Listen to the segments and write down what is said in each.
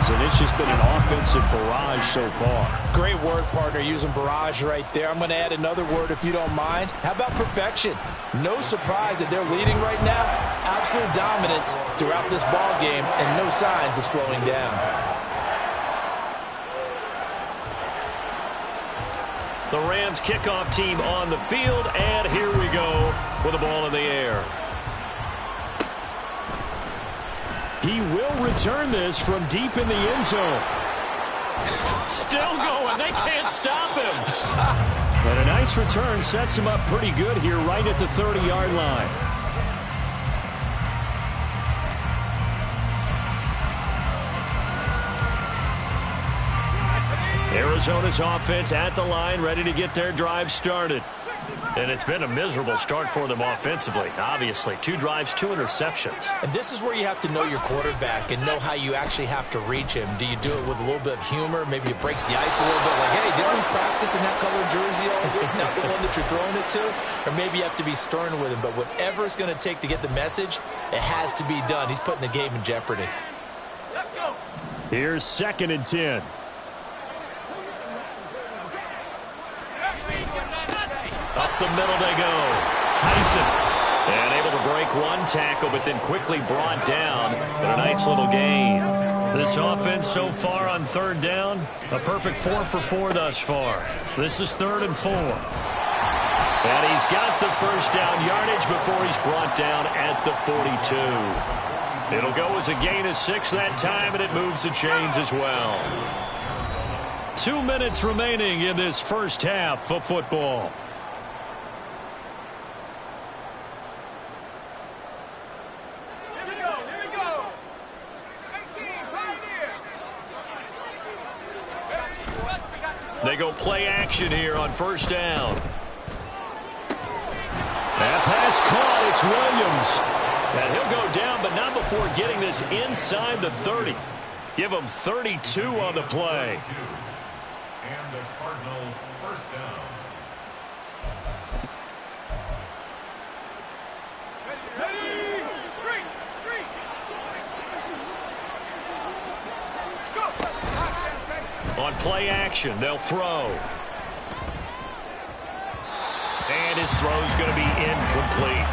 downs, and it's just been an offensive barrage so far. Great word, partner, using barrage right there. I'm going to add another word if you don't mind. How about perfection? No surprise that they're leading right now. Absolute dominance throughout this ball game and no signs of slowing down. The Rams kickoff team on the field, and here we go with the ball in the air. He will return this from deep in the end zone. Still going. They can't stop him. And a nice return sets him up pretty good here right at the 30-yard line. Arizona's offense at the line, ready to get their drive started. And it's been a miserable start for them offensively. Obviously, 2 drives, 2 interceptions. And this is where you have to know your quarterback and know how you actually have to reach him. Do you do it with a little bit of humor? Maybe you break the ice a little bit like, hey, didn't we practice in that color jersey all week, not the one that you're throwing it to? Or maybe you have to be stern with him. But whatever it's going to take to get the message, it has to be done. He's putting the game in jeopardy. Let's go. Here's 2nd and 10. Up the middle they go. Tyson. And able to break one tackle, but then quickly brought down. And a nice little gain. This offense so far on 3rd down, a perfect 4 for 4 thus far. This is 3rd and 4. And he's got the first down yardage before he's brought down at the 42. It'll go as a gain of 6 that time, and it moves the chains as well. 2 minutes remaining in this first half of football. They go play action here on 1st down. That pass caught. It's Williams. And he'll go down, but not before getting this inside the 30. Give him 32 on the play. And the Cardinal 1st down. On play action, they'll throw. And his throw's going to be incomplete.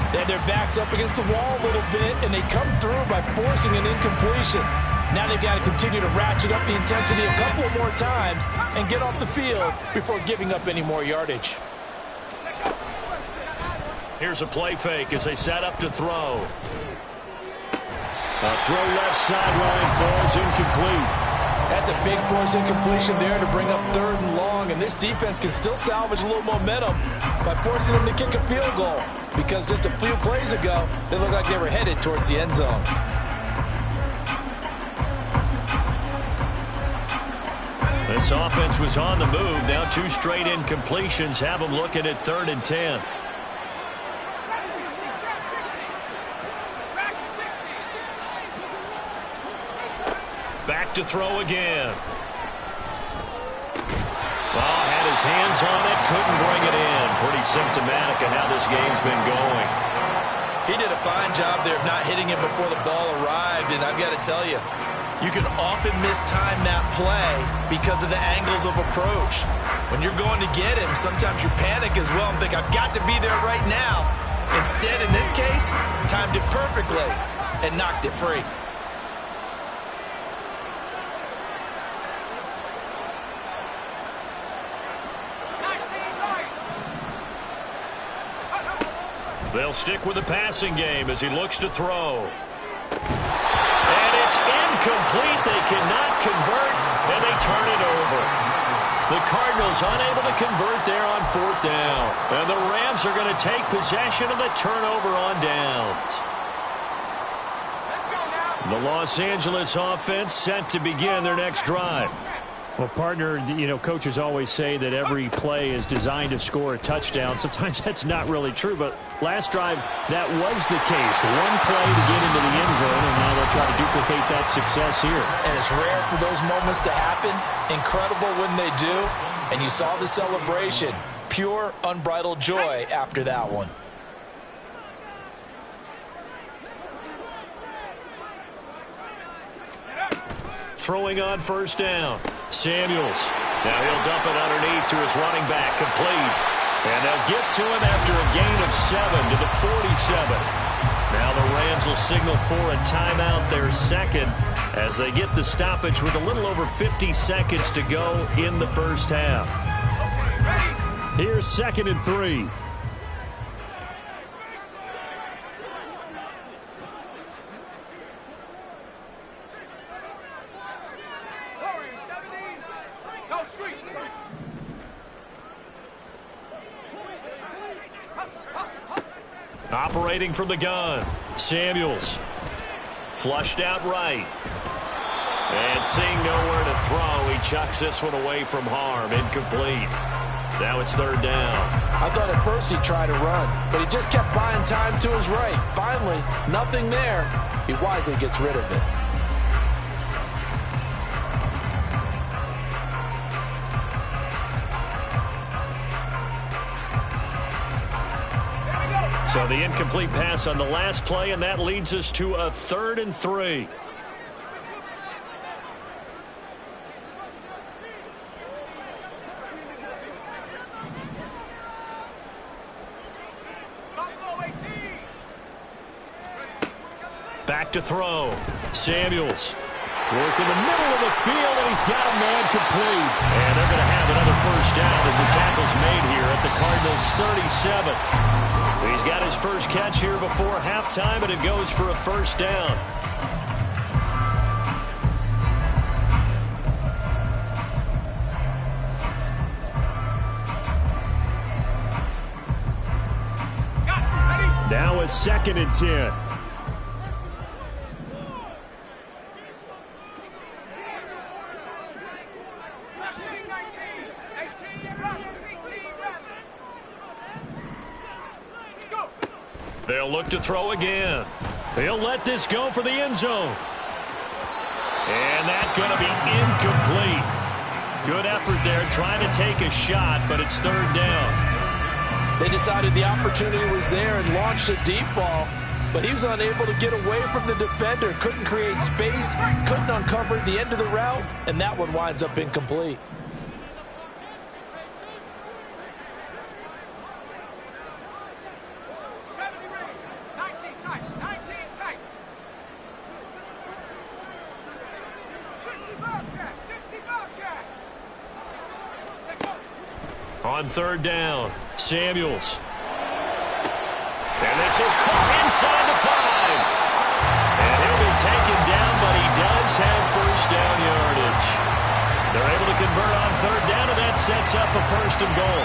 They had their backs up against the wall a little bit, and they come through by forcing an incompletion. Now they've got to continue to ratchet up the intensity a couple more times and get off the field before giving up any more yardage. Here's a play fake as they set up to throw. A throw left sideline falls incomplete. That's a big force incompletion there to bring up 3rd and long, and this defense can still salvage a little momentum by forcing them to kick a field goal, because just a few plays ago, they looked like they were headed towards the end zone. This offense was on the move. Now 2 straight incompletions have them looking at 3rd and 10. Back to throw again. Well, had his hands on it, couldn't bring it in. Pretty symptomatic of how this game's been going. He did a fine job there of not hitting it before the ball arrived, and I've got to tell you, you can often mistime that play because of the angles of approach. When you're going to get him, sometimes you panic as well and think, I've got to be there right now. Instead, in this case, timed it perfectly and knocked it free. They'll stick with the passing game as he looks to throw. And it's incomplete. They cannot convert, and they turn it over. The Cardinals unable to convert there on 4th down. And the Rams are going to take possession of the turnover on downs. The Los Angeles offense set to begin their next drive. Well, partner, you know, coaches always say that every play is designed to score a touchdown. Sometimes that's not really true, but last drive, that was the case. One play to get into the end zone, and now they'll try to duplicate that success here. And it's rare for those moments to happen. Incredible when they do. And you saw the celebration. Pure, unbridled joy after that one. throwing on first down. Samuels. Now he'll dump it underneath to his running back, complete. And they'll get to him after a gain of 7 to the 47. Now the Rams will signal for a timeout, their second, as they get the stoppage with a little over 50 seconds to go in the first half. Here's 2nd and 3. Operating from the gun, Samuels. Flushed out right. And seeing nowhere to throw, he chucks this one away from harm. Incomplete. Now it's 3rd down. I thought at first he'd try to run, but he just kept buying time to his right. Finally, nothing there. He wisely gets rid of it. So the incomplete pass on the last play, and that leads us to a 3rd and 3. Back to throw. Samuels. Work in the middle of the field, and he's got a man complete. And they're going to have another first down as the tackle's made here at the Cardinals' 37. He's got his first catch here before halftime, and it goes for a first down. Now a 2nd and 10. They'll look to throw again. They'll let this go for the end zone. And that's going to be incomplete. Good effort there trying to take a shot, but it's 3rd down. They decided the opportunity was there and launched a deep ball, but he was unable to get away from the defender, couldn't create space, couldn't uncover the end of the route, and that one winds up incomplete. On 3rd down, Samuels. And this is caught inside the 5. And he'll be taken down, but he does have first down yardage. They're able to convert on 3rd down, and that sets up a 1st and goal.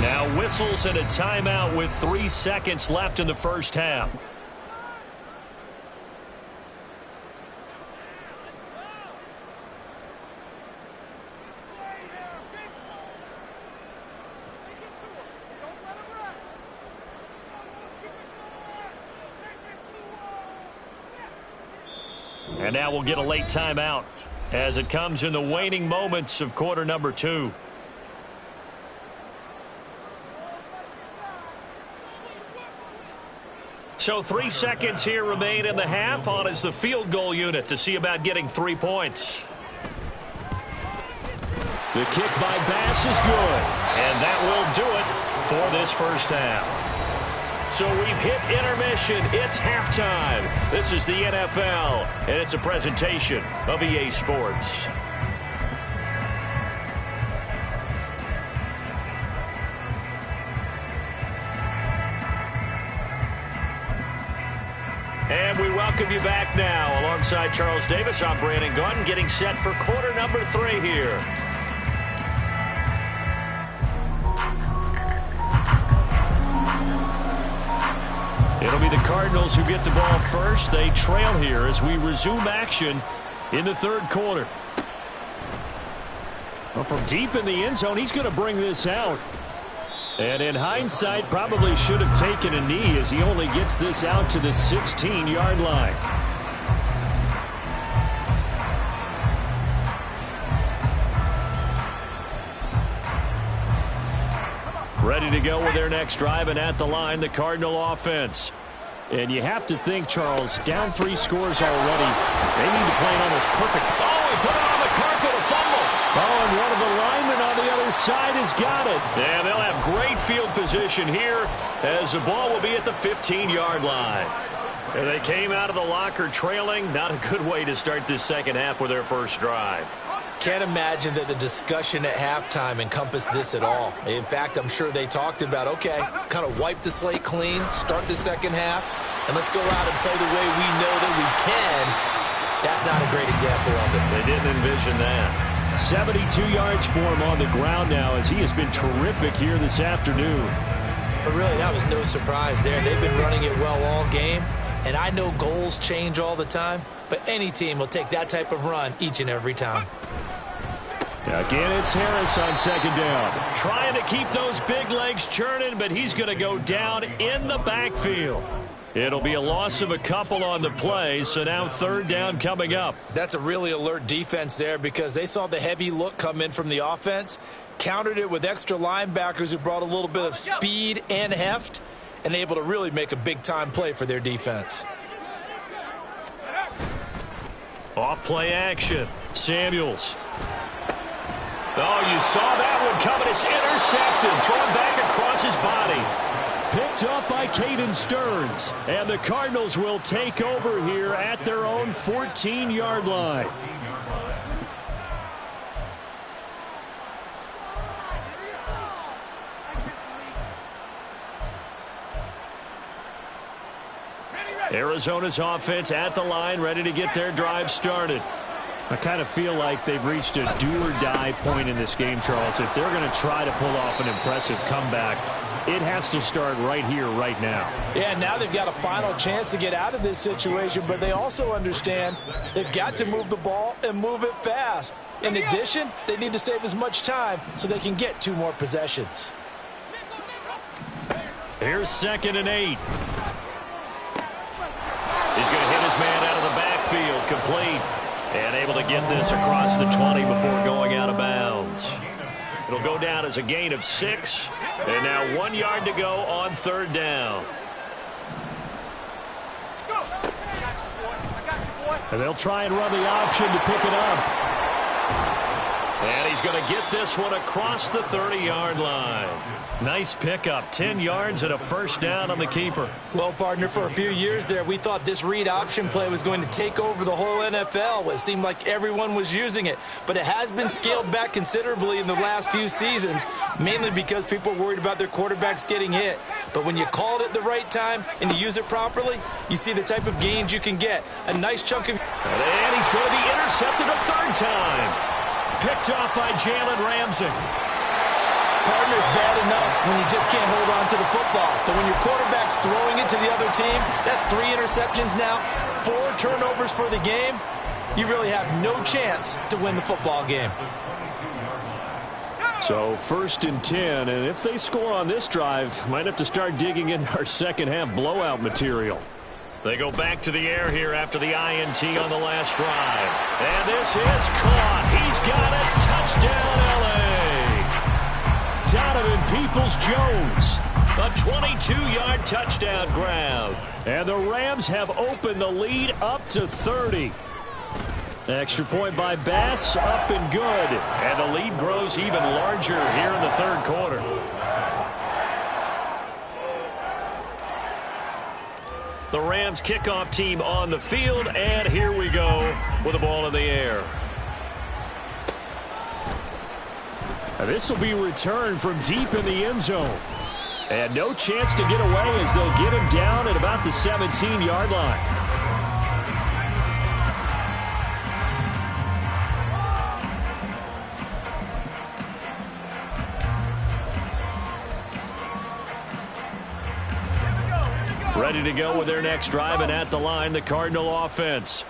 Now whistles and a timeout with 3 seconds left in the first half. And now we'll get a late timeout as it comes in the waning moments of quarter number 2. So 3 seconds here remain in the half. On is the field goal unit to see about getting 3 points. The kick by Bass is good. And that will do it for this first half. So we've hit intermission. It's halftime. This is the NFL, and it's a presentation of EA Sports. And we welcome you back now. Alongside Charles Davis, I'm Brandon Gaudin, getting set for quarter number 3 here. It'll be the Cardinals who get the ball first. They trail here as we resume action in the 3rd quarter. Well, from deep in the end zone, he's going to bring this out. And in hindsight, probably should have taken a knee as he only gets this out to the 16-yard line. Ready to go with their next drive, and at the line, the Cardinal offense. And you have to think, Charles, down 3 scores already. They need to play an almost perfect. Oh, he put it on the carpet, a fumble. Oh, and one of the linemen on the other side has got it. And they'll have great field position here as the ball will be at the 15-yard line. And they came out of the locker trailing. Not a good way to start this second half with their first drive. Can't imagine that the discussion at halftime encompassed this at all. In fact, I'm sure they talked about, okay, kind of wipe the slate clean, start the second half, and let's go out and play the way we know that we can. That's not a great example of it. They didn't envision that. 72 yards for him on the ground now as he has been terrific here this afternoon. But really, that was no surprise there. They've been running it well all game, and I know goals change all the time, but any team will take that type of run each and every time. Again, it's Harris on second down. Trying to keep those big legs churning, but he's going to go down in the backfield. It'll be a loss of a couple on the play, so now third down coming up. That's a really alert defense there because they saw the heavy look come in from the offense, countered it with extra linebackers who brought a little bit of speed and heft, and able to really make a big-time play for their defense. Off play action. Samuels. Oh, you saw that one coming. It's intercepted. Thrown back across his body. Picked up by Caden Stearns. And the Cardinals will take over here at their own 14-yard line. Arizona's offense at the line, ready to get their drive started. I kind of feel like they've reached a do-or-die point in this game, Charles. If they're going to try to pull off an impressive comeback, it has to start right here, right now. Yeah, now they've got a final chance to get out of this situation, but they also understand they've got to move the ball and move it fast. In addition, they need to save as much time so they can get 2 more possessions. Here's 2nd and 8. He's going to hit his man out of the backfield, complete. And able to get this across the 20 before going out of bounds. It'll go down as a gain of 6. And now 1 yard to go on third down. And they'll try and run the option to pick it up. And he's going to get this one across the 30-yard line. Nice pickup, 10 yards and a first down on the keeper. Well, partner, for a few years there, we thought this read option play was going to take over the whole NFL. It seemed like everyone was using it, but it has been scaled back considerably in the last few seasons, mainly because people are worried about their quarterbacks getting hit. But when you call it at the right time and you use it properly, you see the type of gains you can get. A nice chunk of... And he's going to be intercepted a third time. Picked off by Jalen Ramsey. Partner's bad enough when you just can't hold on to the football. But when your quarterback's throwing it to the other team, that's 3 interceptions now, 4 turnovers for the game. You really have no chance to win the football game. So 1st and 10, and if they score on this drive, might have to start digging in our second half blowout material. They go back to the air here after the INT on the last drive. And this is caught. He's got it. Touchdown, L.A. Donovan Peoples-Jones. A 22-yard touchdown grab. And the Rams have opened the lead up to 30. Extra point by Bass, up and good. And the lead grows even larger here in the third quarter. The Rams kickoff team on the field, and here we go with the ball in the air. This will be returned from deep in the end zone. And no chance to get away as they'll get him down at about the 17-yard line. Ready to go with their next drive, and at the line, the Cardinal offense.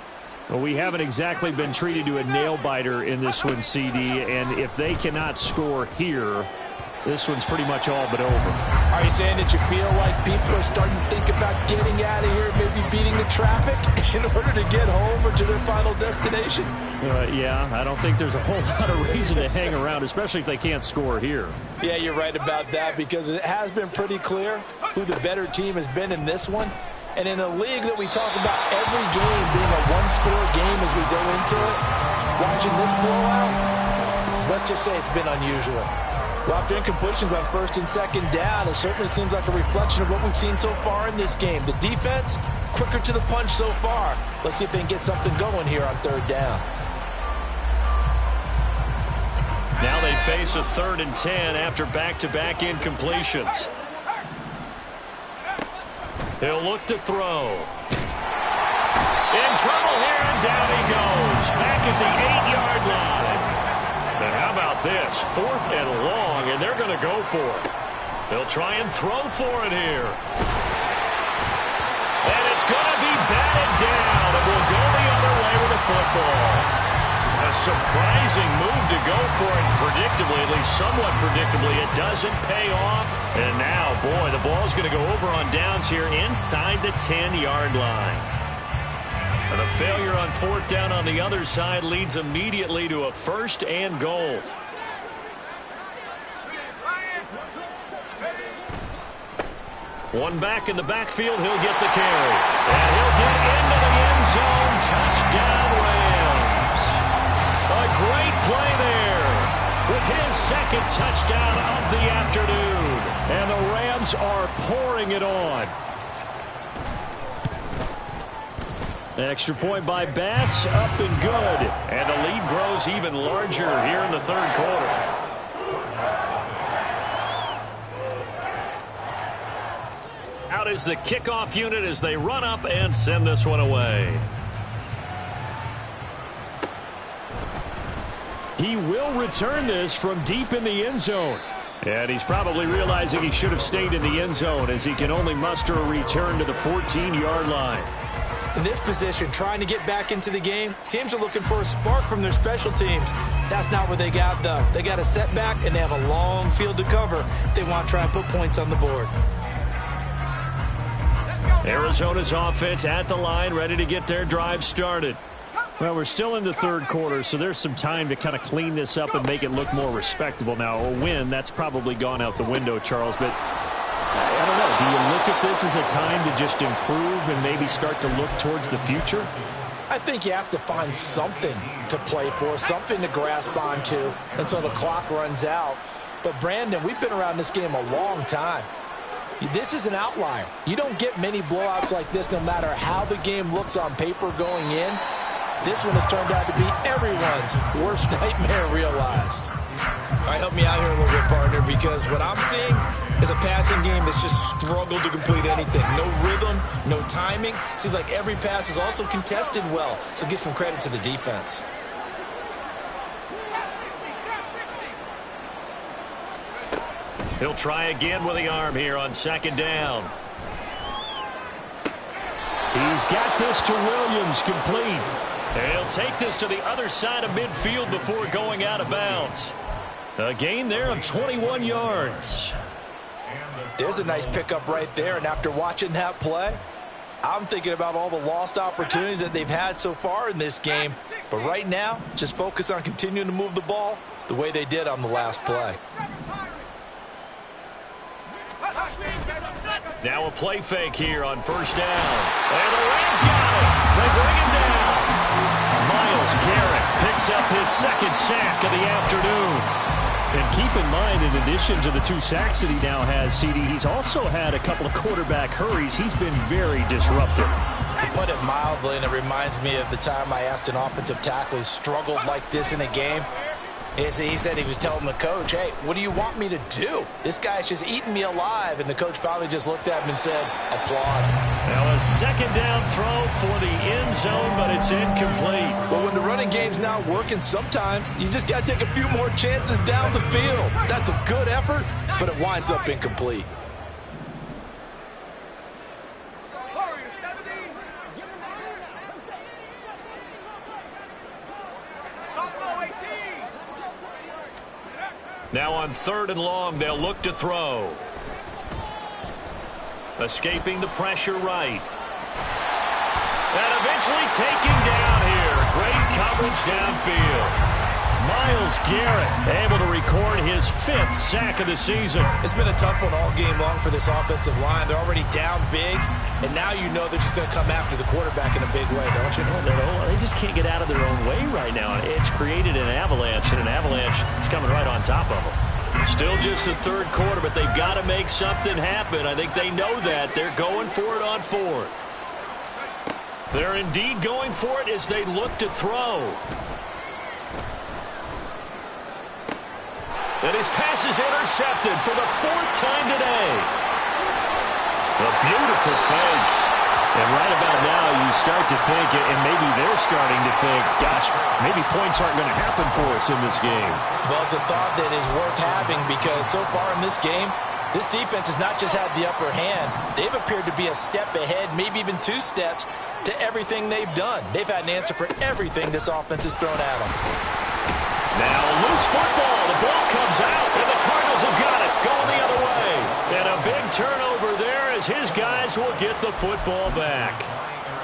Well, we haven't exactly been treated to a nail-biter in this one, CD, and if they cannot score here, this one's pretty much all but over. Are you saying that you feel like people are starting to think about getting out of here, maybe beating the traffic in order to get home or to their final destination? Yeah, I don't think there's a whole lot of reason to hang around, especially if they can't score here. Yeah, you're right about that, because it has been pretty clear who the better team has been in this one. And in a league that we talk about every game being a one-score game as we go into it, watching this blowout, let's just say it's been unusual. Well, after incompletions on first and second down, it certainly seems like a reflection of what we've seen so far in this game. The defense, quicker to the punch so far. Let's see if they can get something going here on third down. Now they face a 3rd and 10 after back-to-back incompletions. He'll look to throw. In trouble here, and down he goes. Back at the 8-yard line. And how about this? 4th and long, and they're going to go for it. They'll try and throw for it here. And it's going to be batted down, and we'll go the other way with the football. A surprising move to go for it. Predictably, at least somewhat predictably, it doesn't pay off. And now, boy, the ball's going to go over on downs here inside the 10-yard line. And the failure on 4th down on the other side leads immediately to a 1st and goal. One back in the backfield, he'll get the carry. And he'll get into the end zone. Touchdown, Rams. A great play there with his 2nd touchdown of the afternoon. And the Rams are pouring it on. Extra point by Bass, up and good. And the lead grows even larger here in the 3rd quarter. Out is the kickoff unit as they run up and send this one away. He will return this from deep in the end zone. And he's probably realizing he should have stayed in the end zone as he can only muster a return to the 14-yard line. In this position, trying to get back into the game, teams are looking for a spark from their special teams. That's not what they got, though. They got a setback, and they have a long field to cover if they want to try and put points on the board. Arizona's offense at the line, ready to get their drive started. Well, we're still in the 3rd quarter, so there's some time to kind of clean this up and make it look more respectable. Now, a win, that's probably gone out the window, Charles, but I don't know. Do you look at this as a time to just improve and maybe start to look towards the future? I think you have to find something to play for, something to grasp onto until the clock runs out. But, Brandon, we've been around this game a long time. This is an outlier. You don't get many blowouts like this no matter how the game looks on paper going in. This one has turned out to be everyone's worst nightmare realized. All right, help me out here a little bit, partner, because what I'm seeing is a passing game that's just struggled to complete anything. No rhythm, no timing. Seems like every pass is also contested well, so give some credit to the defense. He'll try again with the arm here on 2nd down. He's got this to Williams, complete. And he'll take this to the other side of midfield before going out of bounds. A gain there of 21 yards. There's a nice pickup right there, and after watching that play, I'm thinking about all the lost opportunities that they've had so far in this game. But right now, just focus on continuing to move the ball the way they did on the last play. Now a play fake here on 1st down. And the Rams got it. They bring him down. Myles Garrett picks up his 2nd sack of the afternoon. And keep in mind, in addition to the 2 sacks that he now has, CD, he's also had a couple of quarterback hurries. He's been very disruptive. To put it mildly, and it reminds me of the time I asked an offensive tackle who struggled like this in a game. He said he was telling the coach, hey, what do you want me to do? This guy's just eating me alive. And the coach finally just looked at him and said, applaud. Now a 2nd down throw for the end zone, but it's incomplete. Well, when the running game's not working, sometimes you just got to take a few more chances down the field. That's a good effort, but it winds up incomplete. Now on 3rd and long, they'll look to throw. Escaping the pressure right. And eventually taken down here. Great coverage downfield. Myles Garrett able to record his 5th sack of the season. It's been a tough one all game long for this offensive line. They're already down big, and now you know they're just going to come after the quarterback in a big way, don't you? No, they just can't get out of their own way right now. It's created an avalanche, and an avalanche is coming right on top of them. Still just the 3rd quarter, but they've got to make something happen. I think they know that. They're going for it on 4th. They're indeed going for it as they look to throw. And his pass is intercepted for the 4th time today. A beautiful fake. And right about now, you start to think, and maybe they're starting to think, gosh, maybe points aren't going to happen for us in this game. Well, it's a thought that is worth having because so far in this game, this defense has not just had the upper hand. They've appeared to be a step ahead, maybe even 2 steps, to everything they've done. They've had an answer for everything this offense has thrown at them. Now loose football. The ball comes out, and the Cardinals have got it. Going the other way. And a big turnover there as his guys will get the football back.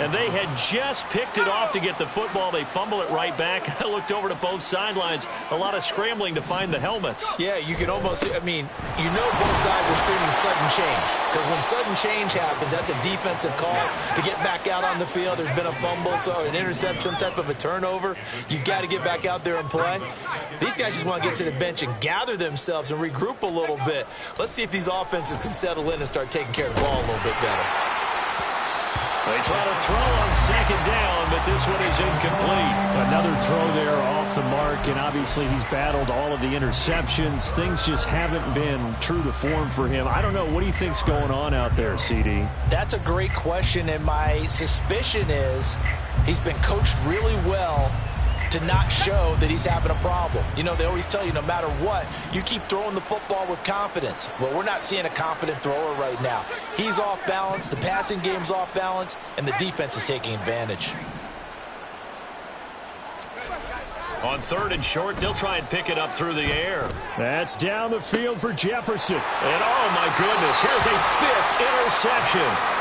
And they had just picked it off to get the football. They fumble it right back. I looked over to both sidelines. A lot of scrambling to find the helmets. Yeah, you can almost, I mean, you know both sides are screaming sudden change. Because when sudden change happens, that's a defensive call to get back out on the field. There's been a fumble, so an interception, some type of a turnover. You've got to get back out there and play. These guys just want to get to the bench and gather themselves and regroup a little bit. Let's see if these offenses can settle in and start taking care of the ball a little bit better. They try to throw on 2nd down, but this one is incomplete. Another throw there off the mark, and obviously he's battled all of the interceptions. Things just haven't been true to form for him. I don't know. What do you think's going on out there, CD? That's a great question, and my suspicion is he's been coached really well to not show that he's having a problem. You know, they always tell you no matter what, you keep throwing the football with confidence. Well, we're not seeing a confident thrower right now. He's off balance, the passing game's off balance, and the defense is taking advantage. On 3rd and short, they'll try and pick it up through the air. That's down the field for Jefferson. And oh my goodness, here's a 5th interception.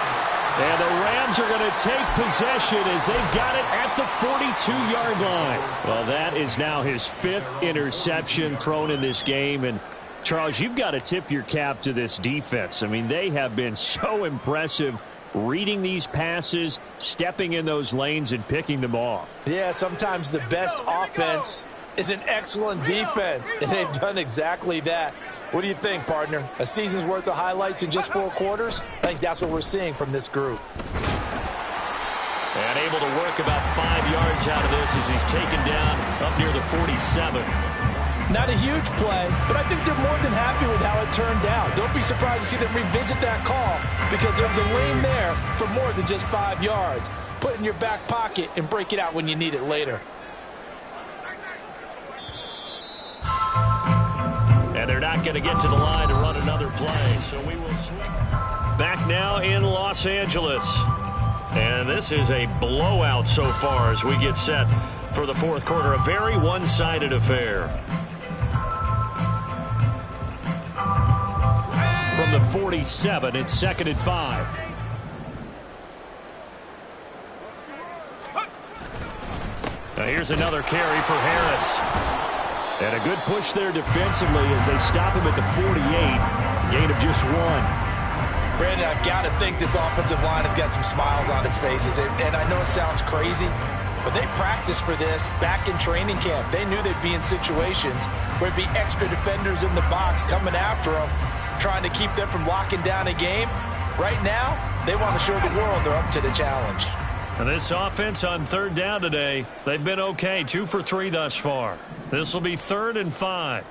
And the Rams are going to take possession as they've got it at the 42-yard line. Well, that is now his 5th interception thrown in this game. And, Charles, you've got to tip your cap to this defense. I mean, they have been so impressive reading these passes, stepping in those lanes, and picking them off. Yeah, sometimes the best offense is an excellent defense, and they've done exactly that. What do you think, partner? A season's worth of highlights in just 4 quarters? I think that's what we're seeing from this group. And able to work about 5 yards out of this as he's taken down up near the 47. Not a huge play, but I think they're more than happy with how it turned out. Don't be surprised to see them revisit that call because there was a lane there for more than just 5 yards. Put it in your back pocket and break it out when you need it later. And they're not going to get to the line to run another play, so we will swing. Back now in Los Angeles. And this is a blowout so far as we get set for the 4th quarter. A very one-sided affair. From the 47, it's 2nd and 5. Now here's another carry for Harris. And a good push there defensively as they stop him at the 48. Gain of just 1. Brandon, I've got to think this offensive line has got some smiles on its faces. And I know it sounds crazy, but they practiced for this back in training camp. They knew they'd be in situations where it'd be extra defenders in the box coming after them, trying to keep them from locking down a game. Right now, they want to show the world they're up to the challenge. And this offense on 3rd down today, they've been okay. 2 for 3 thus far. This will be 3rd and 5.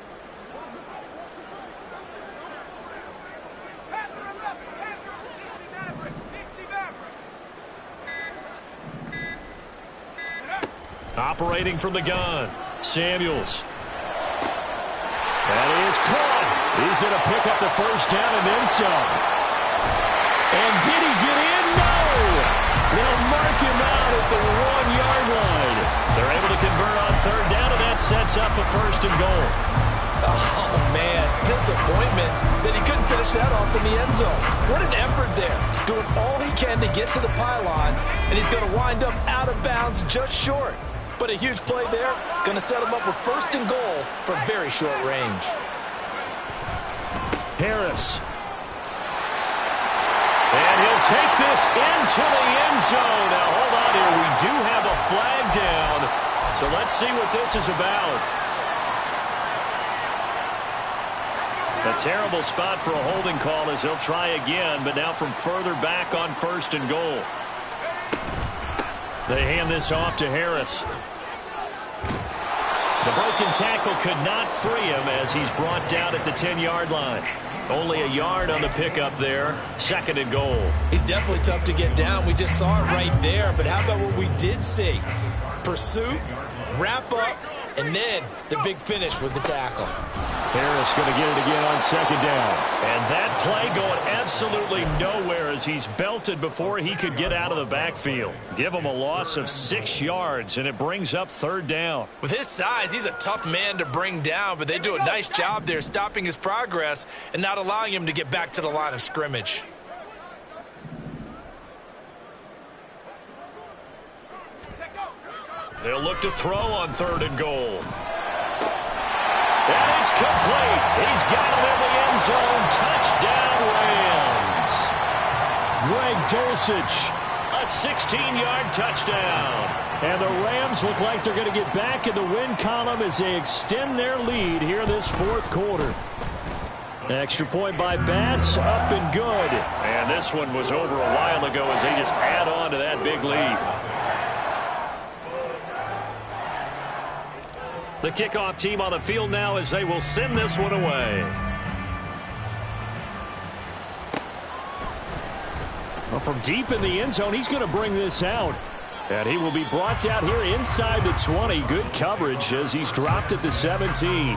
Operating from the gun, Samuels. That is caught. He's going to pick up the 1st down and then some. And did he get in? No! They'll mark him out at the 1-yard line. They're able to convert on 3rd down, and that sets up a 1st and goal. Oh, man. disappointment that he couldn't finish that off in the end zone. What an effort there, doing all he can to get to the pylon, and he's going to wind up out of bounds just short. But a huge play there, going to set him up with 1st and goal from very short range. Harris. And he'll take this into the end zone. Now, hold on here. We do have a flag down. So let's see what this is about. A terrible spot for a holding call as he'll try again, but now from further back on 1st and goal. They hand this off to Harris. The broken tackle could not free him as he's brought down at the 10-yard line. Only a yard on the pickup there. 2nd and goal. He's definitely tough to get down. We just saw it right there. But how about what we did see? Pursuit, wrap up, and then the big finish with the tackle. Harris going to get it again on 2nd down. And that play going absolutely nowhere as he's belted before he could get out of the backfield. Give him a loss of 6 yards, and it brings up 3rd down. With his size, he's a tough man to bring down, but they do a nice job there stopping his progress and not allowing him to get back to the line of scrimmage. They'll look to throw on 3rd and goal. And it's complete. He's got it in the end zone. Touchdown, Rams. Greg Dulcich. A 16-yard touchdown. And the Rams look like they're going to get back in the win column as they extend their lead here this 4th quarter. Extra point by Bass, up and good. And this one was over a while ago as they just add on to that big lead. The kickoff team on the field now as they will send this one away. Well, from deep in the end zone, he's going to bring this out. And he will be brought down here inside the 20. Good coverage as he's dropped at the 17.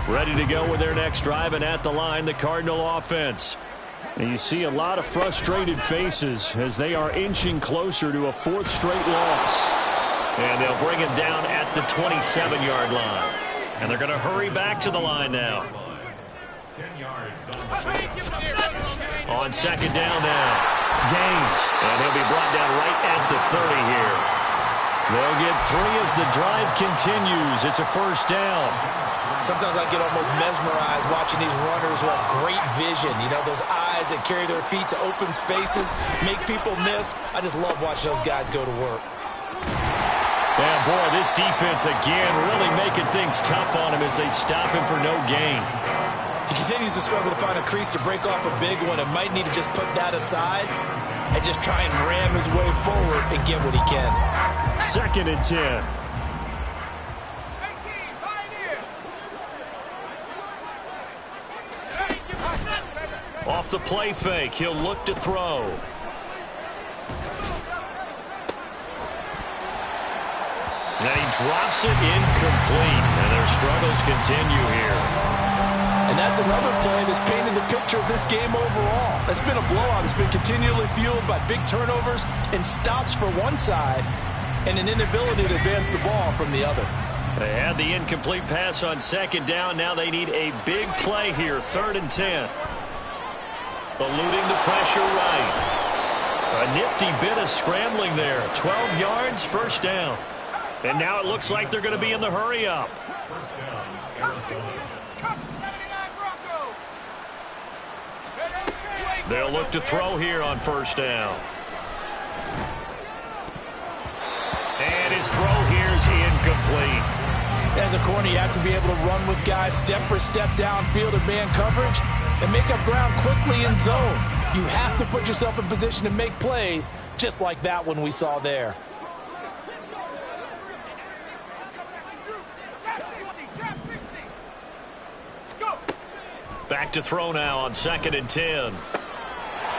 Ready to go with their next drive, and at the line, the Cardinal offense. And you see a lot of frustrated faces as they are inching closer to a 4th straight loss. And they'll bring him down at the 27-yard line. And they're going to hurry back to the line now. 10 yards on 2nd down now. Gaines. And he'll be brought down right at the 30 here. They'll get 3 as the drive continues. It's a 1st down. Sometimes I get almost mesmerized watching these runners who have great vision. You know, those eyes that carry their feet to open spaces, make people miss. I just love watching those guys go to work. Yeah, boy, this defense again really making things tough on him as they stop him for no gain. He continues to struggle to find a crease to break off a big one and might need to just put that aside and just try and ram his way forward and get what he can. 2nd and 10. Off the play fake, he'll look to throw. And he drops it incomplete, and their struggles continue here. And that's another play that's painted the picture of this game overall. That's been a blowout. It's been continually fueled by big turnovers and stops for one side and an inability to advance the ball from the other. They had the incomplete pass on 2nd down. Now they need a big play here, 3rd and 10. Eluding the pressure right. A nifty bit of scrambling there. 12 yards, 1st down. And now it looks like they're going to be in the hurry-up. 1st down, Arizona. They'll look to throw here on 1st down. And his throw here's incomplete. As a corner, you have to be able to run with guys step for step downfield in man coverage and make up ground quickly in zone. You have to put yourself in position to make plays just like that one we saw there. Back to throw now on 2nd and 10.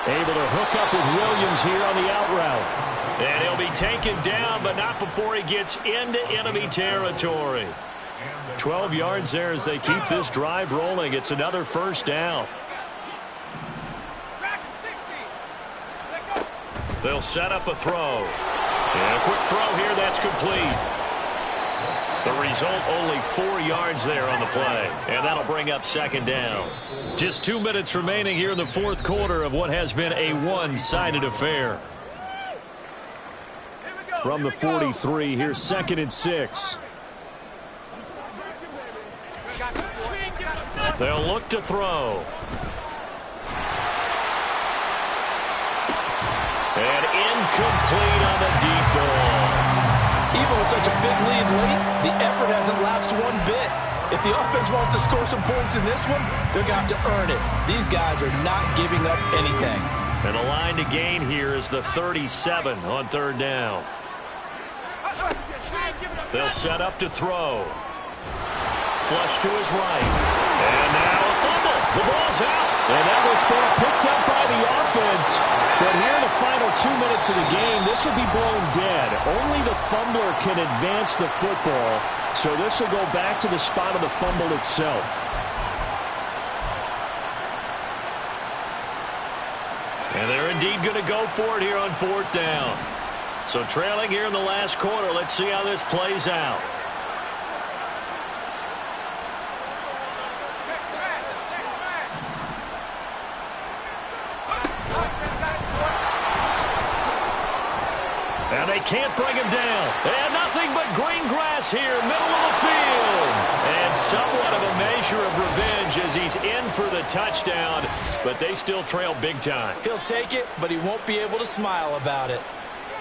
Able to hook up with Williams here on the out route. And he'll be taken down, but not before he gets into enemy territory. 12 yards there as they keep this drive rolling. It's another 1st down. They'll set up a throw. And a quick throw here, that's complete. The result, only 4 yards there on the play. And that'll bring up second down. Just 2 minutes remaining here in the fourth quarter of what has been a one-sided affair. From the 43, here's 2nd and 6. They'll look to throw. And incomplete on the deep ball. Even with such a big lead late, the effort hasn't lapsed one bit. If the offense wants to score some points in this one, they're going to have to earn it. These guys are not giving up anything. And a line to gain here is the 37 on third down. They'll set up to throw. Flush to his right. And now a fumble. The ball's out. And that was ball picked up by the offense. But here in the final 2 minutes of the game, this will be blown dead. Only the fumbler can advance the football. So this will go back to the spot of the fumble itself. And they're indeed going to go for it here on fourth down. So trailing here in the last quarter. Let's see how this plays out. And they can't bring him down. And nothing but green grass here, middle of the field. And somewhat of a measure of revenge as he's in for the touchdown. But they still trail big time. He'll take it, but he won't be able to smile about it.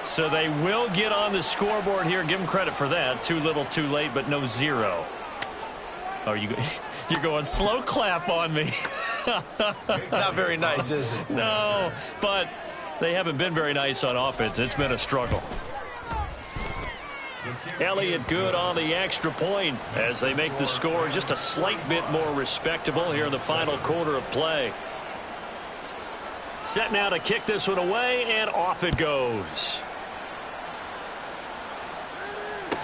So they will get on the scoreboard here. Give him credit for that. Too little, too late, but no zero. Oh, you're going slow clap on me. Not very nice, is it? No, but they haven't been very nice on offense. It's been a struggle. Elliott good on the extra point as they make the score just a slight bit more respectable here in the final quarter of play. Set now to kick this one away, and off it goes.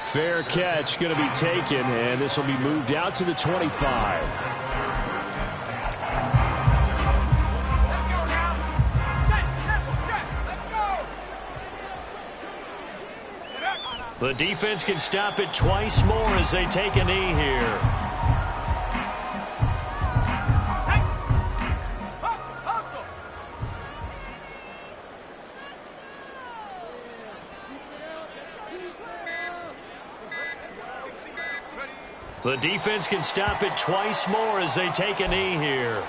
Fair catch going to be taken, and this will be moved out to the 25. The defense can stop it twice more as they take a knee here. The defense can stop it twice more as they take a knee here.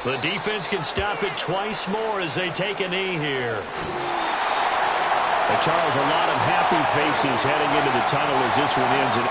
The defense can stop it twice more as they take a knee here. And Charles, a lot of happy faces heading into the tunnel as this one ends. And